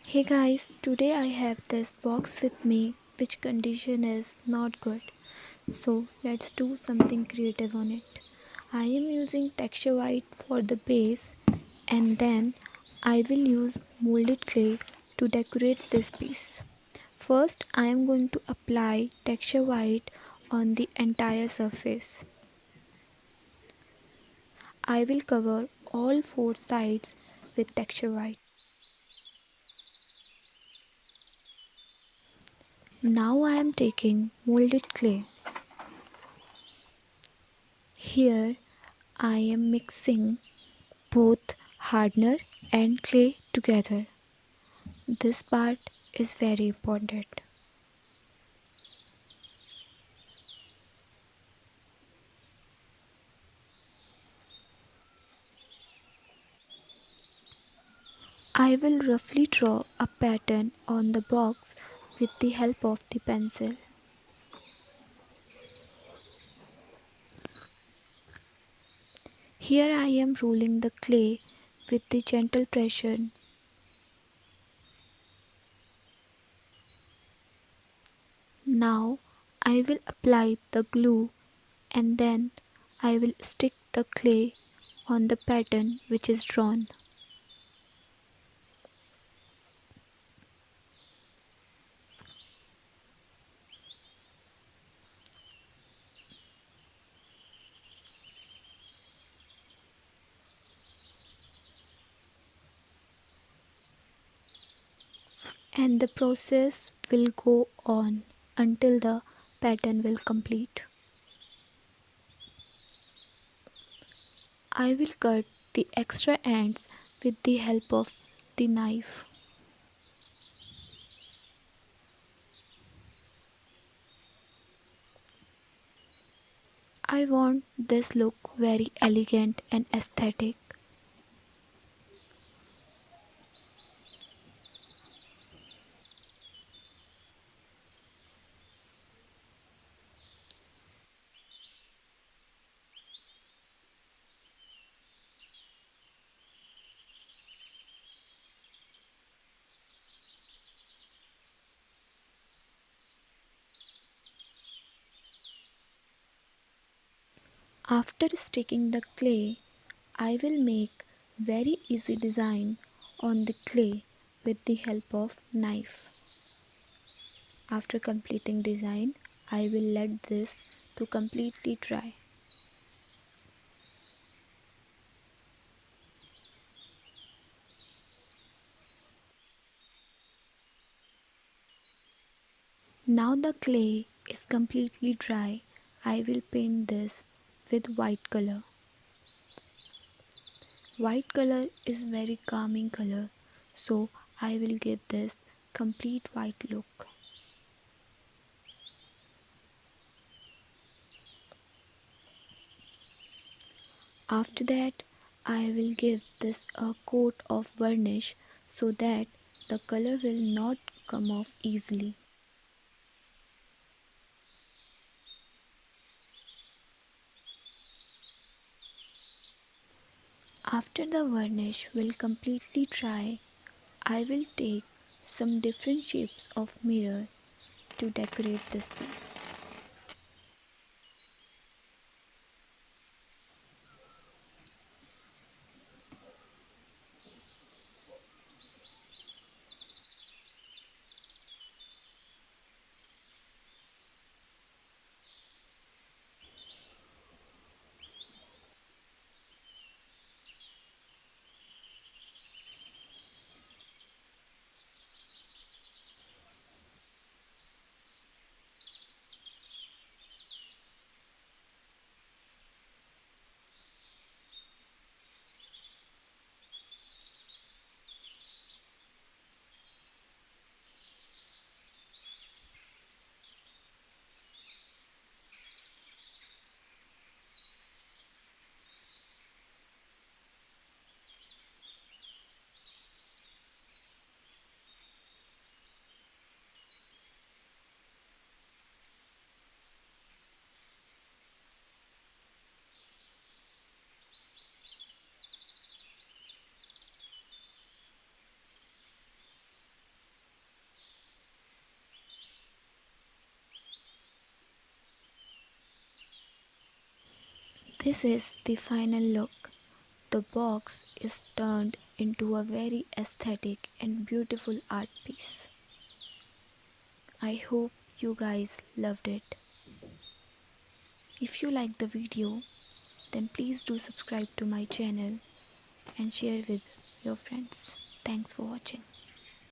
Hey guys, today I have this box with me which condition is not good. So let's do something creative on it. I am using texture white for the base and then I will use molded clay to decorate this piece. First I am going to apply texture white on the entire surface. I will cover all four sides with texture white. Now I am taking molded clay. Here I am mixing both hardener and clay together. This part is very important. I will roughly draw a pattern on the box with the help of the pencil. Here I am rolling the clay with the gentle pressure. Now I will apply the glue and then I will stick the clay on the pattern which is drawn. And the process will go on until the pattern will complete. I will cut the extra ends with the help of the knife. I want this look very elegant and aesthetic. After sticking the clay, I will make very easy design on the clay with the help of knife. After completing design, I will let this to completely dry. Now the clay is completely dry. I will paint this with white color. White color is very calming color, so I will give this complete white look. After that, I will give this a coat of varnish so that the color will not come off easily. After the varnish will completely dry, I will take some different shapes of mirror to decorate this piece. This is the final look. The box is turned into a very aesthetic and beautiful art piece. I hope you guys loved it. If you liked the video, then please do subscribe to my channel and share with your friends. Thanks for watching.